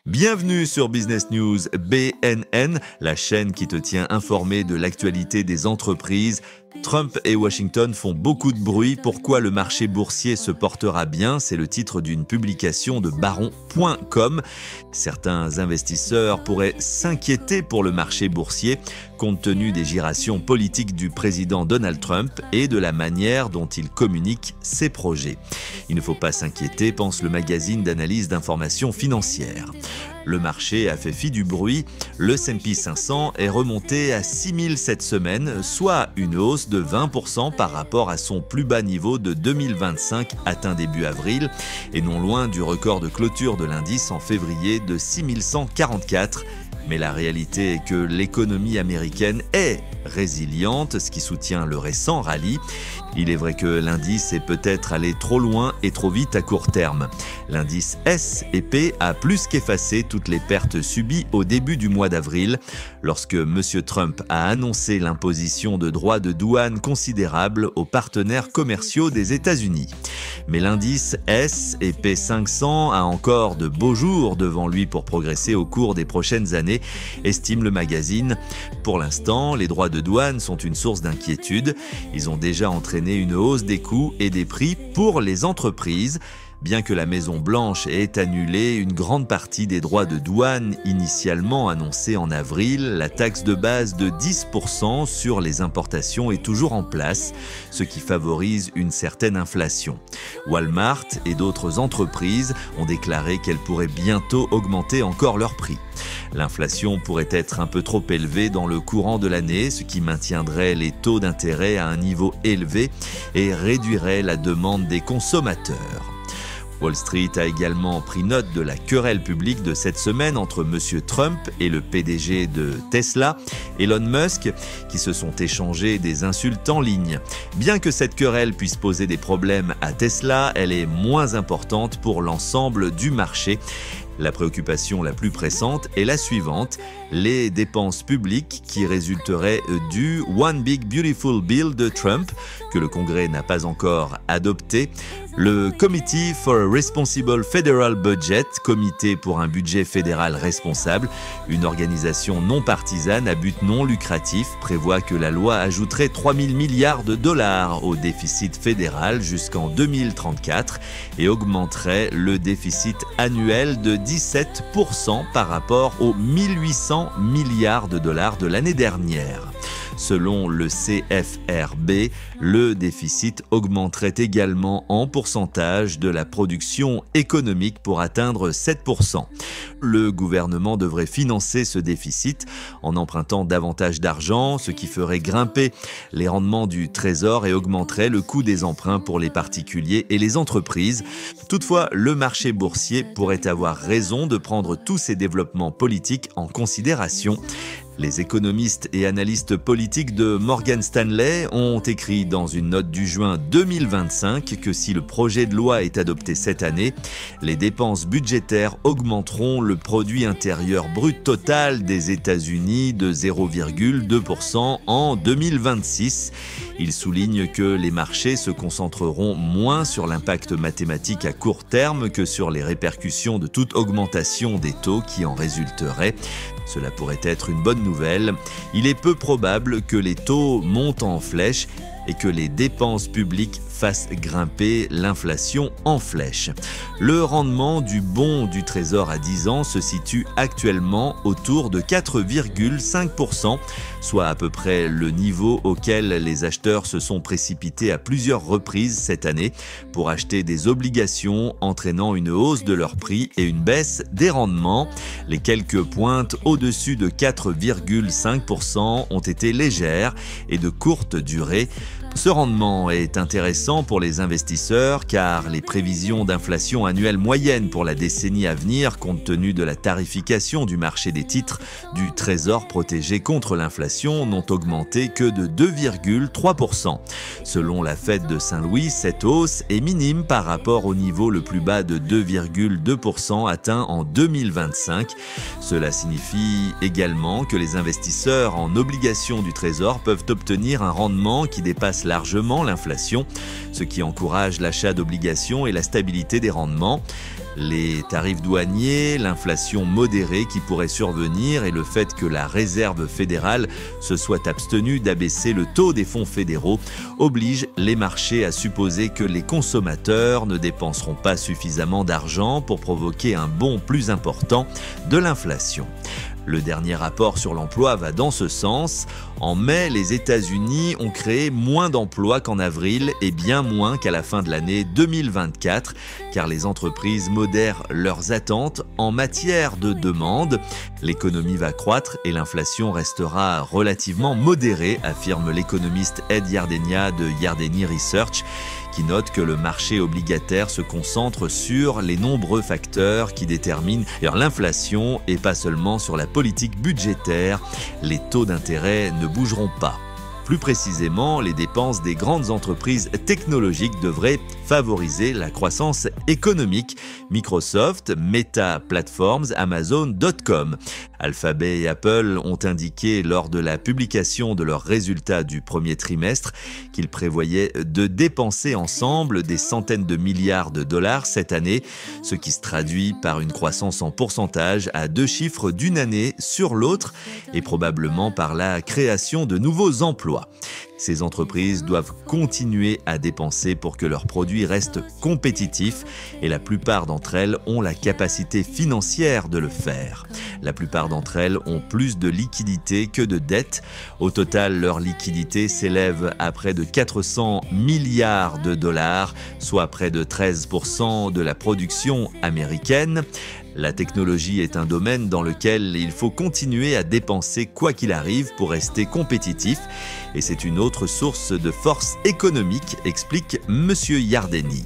Bienvenue sur Business News BNN, la chaîne qui te tient informé de l'actualité des entreprises. Trump et Washington font beaucoup de bruit. Pourquoi le marché boursier se portera bien? C'est le titre d'une publication de Baron.com. Certains investisseurs pourraient s'inquiéter pour le marché boursier compte tenu des gyrations politiques du président Donald Trump et de la manière dont il communique ses projets. Il ne faut pas s'inquiéter, pense le magazine d'analyse d'informations financières. Le marché a fait fi du bruit. Le S&P 500 est remonté à 6000 cette semaine, soit une hausse de 20% par rapport à son plus bas niveau de 2025 atteint début avril, et non loin du record de clôture de l'indice en février de 6144. Mais la réalité est que l'économie américaine est résiliente, ce qui soutient le récent rallye. Il est vrai que l'indice est peut-être allé trop loin et trop vite à court terme. L'indice S&P a plus qu'effacé toutes les pertes subies au début du mois d'avril, lorsque M. Trump a annoncé l'imposition de droits de douane considérables aux partenaires commerciaux des États-Unis. Mais l'indice S&P 500 a encore de beaux jours devant lui pour progresser au cours des prochaines années, estime le magazine. Pour l'instant, les droits de douane sont une source d'inquiétude. Ils ont déjà entraîné une hausse des coûts et des prix pour les entreprises. Bien que la Maison-Blanche ait annulé une grande partie des droits de douane initialement annoncés en avril, la taxe de base de 10% sur les importations est toujours en place, ce qui favorise une certaine inflation. Walmart et d'autres entreprises ont déclaré qu'elles pourraient bientôt augmenter encore leurs prix. L'inflation pourrait être un peu trop élevée dans le courant de l'année, ce qui maintiendrait les taux d'intérêt à un niveau élevé et réduirait la demande des consommateurs. Wall Street a également pris note de la querelle publique de cette semaine entre M. Trump et le PDG de Tesla, Elon Musk, qui se sont échangés des insultes en ligne. Bien que cette querelle puisse poser des problèmes à Tesla, elle est moins importante pour l'ensemble du marché. La préoccupation la plus pressante est la suivante, les dépenses publiques qui résulteraient du One Big Beautiful Bill de Trump, que le Congrès n'a pas encore adopté. Le Committee for a Responsible Federal Budget, comité pour un budget fédéral responsable, une organisation non partisane à but non lucratif, prévoit que la loi ajouterait 3 000 milliards de dollars au déficit fédéral jusqu'en 2034 et augmenterait le déficit annuel de 17% par rapport aux 1800 milliards de dollars de l'année dernière. Selon le CFRB, le déficit augmenterait également en pourcentage de la production économique pour atteindre 7%. Le gouvernement devrait financer ce déficit en empruntant davantage d'argent, ce qui ferait grimper les rendements du trésor et augmenterait le coût des emprunts pour les particuliers et les entreprises. Toutefois, le marché boursier pourrait avoir raison de prendre tous ces développements politiques en considération. Les économistes et analystes politiques de Morgan Stanley ont écrit dans une note du juin 2025 que si le projet de loi est adopté cette année, les dépenses budgétaires augmenteront le produit intérieur brut total des États-Unis de 0,2% en 2026. Il souligne que les marchés se concentreront moins sur l'impact mathématique à court terme que sur les répercussions de toute augmentation des taux qui en résulterait. Cela pourrait être une bonne nouvelle. Il est peu probable que les taux montent en flèche et que les dépenses publiques fassent grimper l'inflation en flèche. Le rendement du bon du Trésor à 10 ans se situe actuellement autour de 4,5%, soit à peu près le niveau auquel les acheteurs se sont précipités à plusieurs reprises cette année pour acheter des obligations entraînant une hausse de leur prix et une baisse des rendements. Les quelques pointes au-dessus de 4,5% ont été légères et de courte durée. Ce rendement est intéressant pour les investisseurs car les prévisions d'inflation annuelle moyenne pour la décennie à venir, compte tenu de la tarification du marché des titres du Trésor protégé contre l'inflation, n'ont augmenté que de 2,3%. Selon la Fed de Saint-Louis, cette hausse est minime par rapport au niveau le plus bas de 2,2% atteint en 2025. Cela signifie également que les investisseurs en obligations du Trésor peuvent obtenir un rendement qui dépasse largement l'inflation, ce qui encourage l'achat d'obligations et la stabilité des rendements. Les tarifs douaniers, l'inflation modérée qui pourrait survenir et le fait que la Réserve fédérale se soit abstenue d'abaisser le taux des fonds fédéraux obligent les marchés à supposer que les consommateurs ne dépenseront pas suffisamment d'argent pour provoquer un bond plus important de l'inflation. Le dernier rapport sur l'emploi va dans ce sens. En mai, les États-Unis ont créé moins d'emplois qu'en avril et bien moins qu'à la fin de l'année 2024, car les entreprises modèrent leurs attentes en matière de demande. L'économie va croître et l'inflation restera relativement modérée, affirme l'économiste Ed Yardenia de Yardeni Research, qui note que le marché obligataire se concentre sur les nombreux facteurs qui déterminent l'inflation et pas seulement sur la politique budgétaire. Les taux d'intérêt ne bougeront pas. Plus précisément, les dépenses des grandes entreprises technologiques devraient favoriser la croissance économique. Microsoft, Meta Platforms, Amazon.com. Alphabet et Apple ont indiqué lors de la publication de leurs résultats du premier trimestre qu'ils prévoyaient de dépenser ensemble des centaines de milliards de dollars cette année, ce qui se traduit par une croissance en pourcentage à 2 chiffres d'une année sur l'autre et probablement par la création de nouveaux emplois. Ces entreprises doivent continuer à dépenser pour que leurs produits restent compétitifs et la plupart d'entre elles ont la capacité financière de le faire. La plupart d'entre elles ont plus de liquidités que de dettes. Au total, leur liquidité s'élève à près de 400 milliards de dollars, soit près de 13% de la production américaine. La technologie est un domaine dans lequel il faut continuer à dépenser quoi qu'il arrive pour rester compétitif. Et c'est une autre source de force économique, explique M. Yardeni.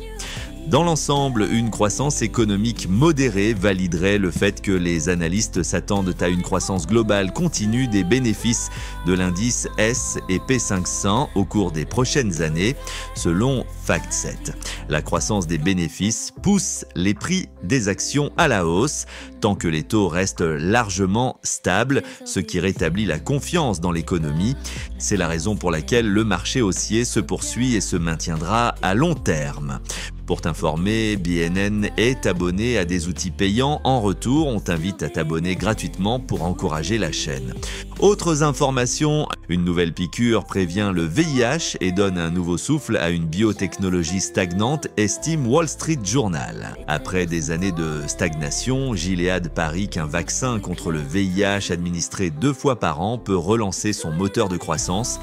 Dans l'ensemble, une croissance économique modérée validerait le fait que les analystes s'attendent à une croissance globale continue des bénéfices de l'indice S&P 500 au cours des prochaines années, selon FactSet. La croissance des bénéfices pousse les prix des actions à la hausse, tant que les taux restent largement stables, ce qui rétablit la confiance dans l'économie. C'est la raison pour laquelle le marché haussier se poursuit et se maintiendra à long terme. Pour t'informer, BNN est abonné à des outils payants. En retour, on t'invite à t'abonner gratuitement pour encourager la chaîne. Autres informations, une nouvelle piqûre prévient le VIH et donne un nouveau souffle à une biotechnologie stagnante, estime Wall Street Journal. Après des années de stagnation, Gilead parie qu'un vaccin contre le VIH administré 2 fois par an peut relancer son moteur de croissance.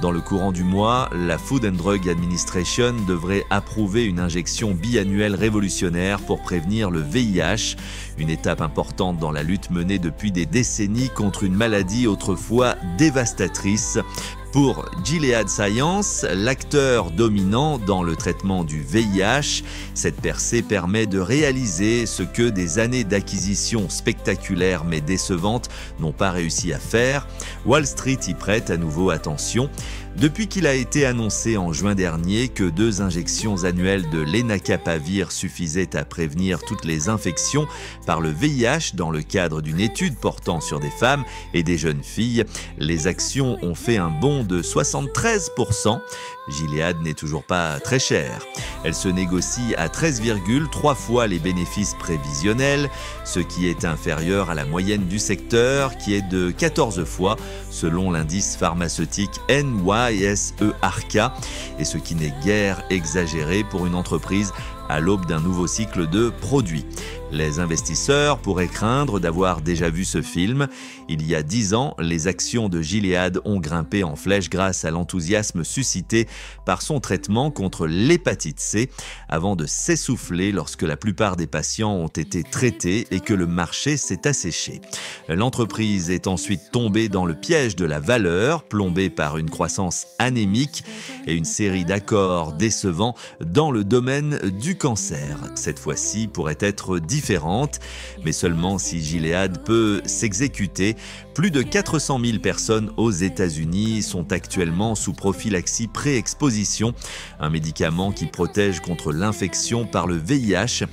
Dans le courant du mois, la Food and Drug Administration devrait approuver une injection biannuelle révolutionnaire pour prévenir le VIH, une étape importante dans la lutte menée depuis des décennies contre une maladie autrefois dévastatrice. Pour Gilead Sciences, l'acteur dominant dans le traitement du VIH, cette percée permet de réaliser ce que des années d'acquisitions spectaculaires mais décevantes n'ont pas réussi à faire. Wall Street y prête à nouveau attention. Depuis qu'il a été annoncé en juin dernier que 2 injections annuelles de lenacapavir suffisaient à prévenir toutes les infections par le VIH dans le cadre d'une étude portant sur des femmes et des jeunes filles, les actions ont fait un bond de 73%. Gilead n'est toujours pas très chère. Elle se négocie à 13,3 fois les bénéfices prévisionnels, ce qui est inférieur à la moyenne du secteur qui est de 14 fois selon l'indice pharmaceutique NYSE-Arca et ce qui n'est guère exagéré pour une entreprise à l'aube d'un nouveau cycle de produits. Les investisseurs pourraient craindre d'avoir déjà vu ce film. Il y a 10 ans, les actions de Gilead ont grimpé en flèche grâce à l'enthousiasme suscité par son traitement contre l'hépatite C, avant de s'essouffler lorsque la plupart des patients ont été traités et que le marché s'est asséché. L'entreprise est ensuite tombée dans le piège de la valeur, plombée par une croissance anémique et une série d'accords décevants dans le domaine du cancer. Cette fois-ci pourrait être différente, mais seulement si Gilead peut s'exécuter Plus de 400 000 personnes aux États-Unis sont actuellement sous prophylaxie pré-exposition, un médicament qui protège contre l'infection par le VIH.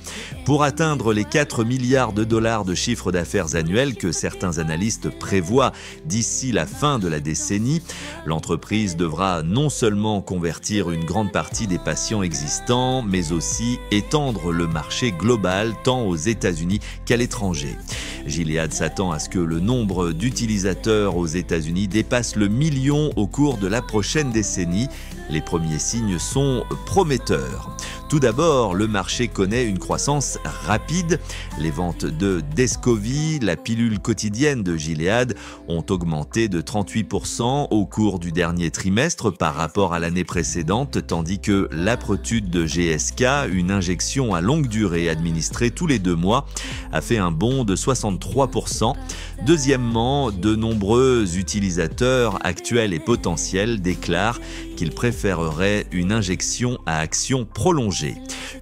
Pour atteindre les 4 milliards de dollars de chiffre d'affaires annuel que certains analystes prévoient d'ici la fin de la décennie, l'entreprise devra non seulement convertir une grande partie des patients existants, mais aussi étendre le marché global tant aux États-Unis qu'à l'étranger. Gilead s'attend à ce que le nombre d'utilisateurs aux États-Unis dépasse le million au cours de la prochaine décennie. Les premiers signes sont prometteurs. Tout d'abord, le marché connaît une croissance rapide. Les ventes de Descovy, la pilule quotidienne de Gilead, ont augmenté de 38% au cours du dernier trimestre par rapport à l'année précédente, tandis que l'Apretude de GSK, une injection à longue durée administrée tous les 2 mois, a fait un bond de 63%. Deuxièmement, de nombreux utilisateurs actuels et potentiels déclarent qu'ils préféreraient une injection à action prolongée.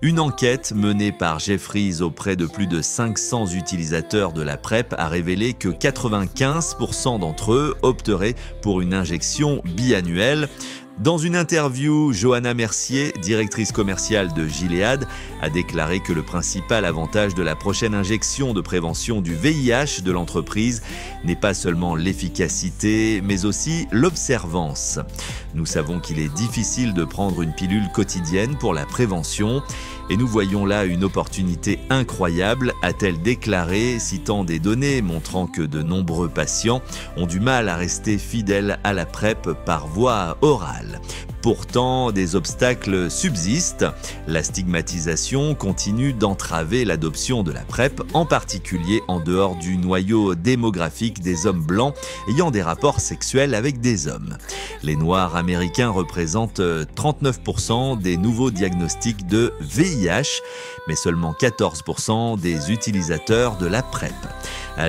Une enquête menée par Jefferies auprès de plus de 500 utilisateurs de la PrEP a révélé que 95% d'entre eux opteraient pour une injection biannuelle. Dans une interview, Johanna Mercier, directrice commerciale de Gilead, a déclaré que le principal avantage de la prochaine injection de prévention du VIH de l'entreprise n'est pas seulement l'efficacité, mais aussi l'observance. Nous savons qu'il est difficile de prendre une pilule quotidienne pour la prévention et nous voyons là une opportunité incroyable, a-t-elle déclaré, citant des données montrant que de nombreux patients ont du mal à rester fidèles à la PrEP par voie orale. Pourtant, des obstacles subsistent. La stigmatisation continue d'entraver l'adoption de la PrEP, en particulier en dehors du noyau démographique des hommes blancs ayant des rapports sexuels avec des hommes. Les Noirs américains représentent 39% des nouveaux diagnostics de VIH, mais seulement 14% des utilisateurs de la PrEP.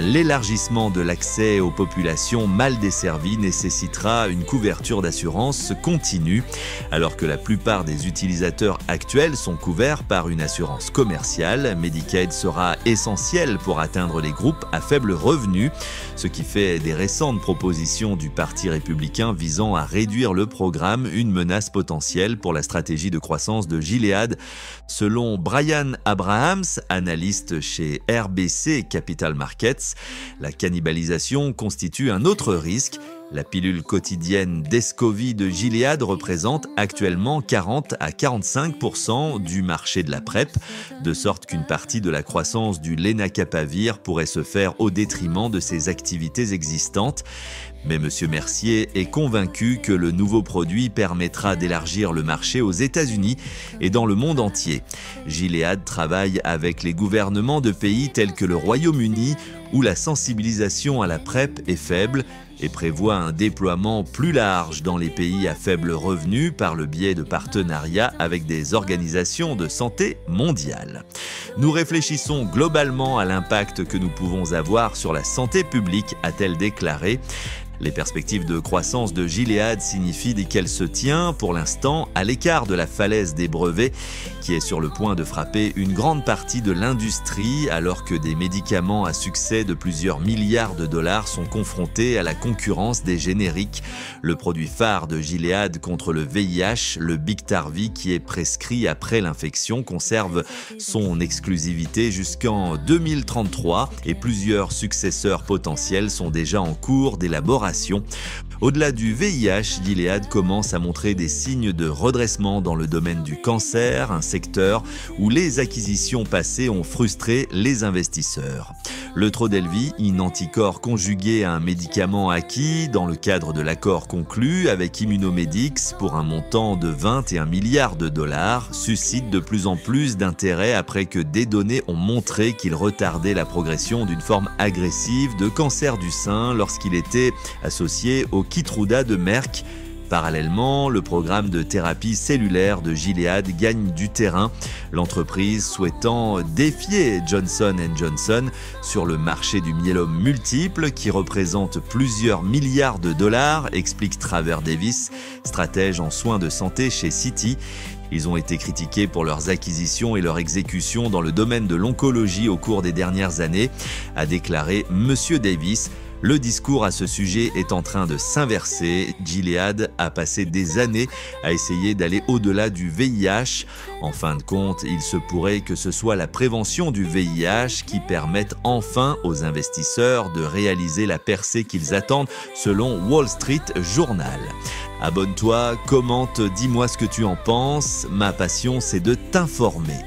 L'élargissement de l'accès aux populations mal desservies nécessitera une couverture d'assurance continue, alors que la plupart des utilisateurs actuels sont couverts par une assurance commerciale. Medicaid sera essentiel pour atteindre les groupes à faible revenu, ce qui fait des récentes propositions du Parti républicain visant à réduire le programme une menace potentielle pour la stratégie de croissance de Gilead. Selon Brian Abrahams, analyste chez RBC Capital Markets, la cannibalisation constitue un autre risque. La pilule quotidienne Descovy de Gilead représente actuellement 40 à 45% du marché de la PrEP, de sorte qu'une partie de la croissance du Lenacapavir pourrait se faire au détriment de ses activités existantes. Mais M. Mercier est convaincu que le nouveau produit permettra d'élargir le marché aux États-Unis et dans le monde entier. Gilead travaille avec les gouvernements de pays tels que le Royaume-Uni, où la sensibilisation à la PrEP est faible, et prévoit un déploiement plus large dans les pays à faible revenu par le biais de partenariats avec des organisations de santé mondiales. Nous réfléchissons globalement à l'impact que nous pouvons avoir sur la santé publique, a-t-elle déclaré. Les perspectives de croissance de Gilead signifient qu'elle se tient, pour l'instant, à l'écart de la falaise des brevets, qui est sur le point de frapper une grande partie de l'industrie, alors que des médicaments à succès de plusieurs milliards de dollars sont confrontés à la concurrence des génériques. Le produit phare de Gilead contre le VIH, le Biktarvy, qui est prescrit après l'infection, conserve son exclusivité jusqu'en 2033 et plusieurs successeurs potentiels sont déjà en cours d'élaboration. Au-delà du VIH, Gilead commence à montrer des signes de redressement dans le domaine du cancer, un secteur où les acquisitions passées ont frustré les investisseurs. Le Trodelvy, un anticorps conjugué à un médicament acquis dans le cadre de l'accord conclu avec Immunomedics pour un montant de 21 milliards de dollars, suscite de plus en plus d'intérêt après que des données ont montré qu'il retardait la progression d'une forme agressive de cancer du sein lorsqu'il était associé au Keytruda de Merck. Parallèlement, le programme de thérapie cellulaire de Gilead gagne du terrain, l'entreprise souhaitant défier Johnson & Johnson sur le marché du myélome multiple qui représente plusieurs milliards de dollars, explique Travers Davis, stratège en soins de santé chez Citi. Ils ont été critiqués pour leurs acquisitions et leur exécution dans le domaine de l'oncologie au cours des dernières années, a déclaré M. Davis. Le discours à ce sujet est en train de s'inverser. Gilead a passé des années à essayer d'aller au-delà du VIH. En fin de compte, il se pourrait que ce soit la prévention du VIH qui permette enfin aux investisseurs de réaliser la percée qu'ils attendent, selon Wall Street Journal. Abonne-toi, commente, dis-moi ce que tu en penses. Ma passion, c'est de t'informer.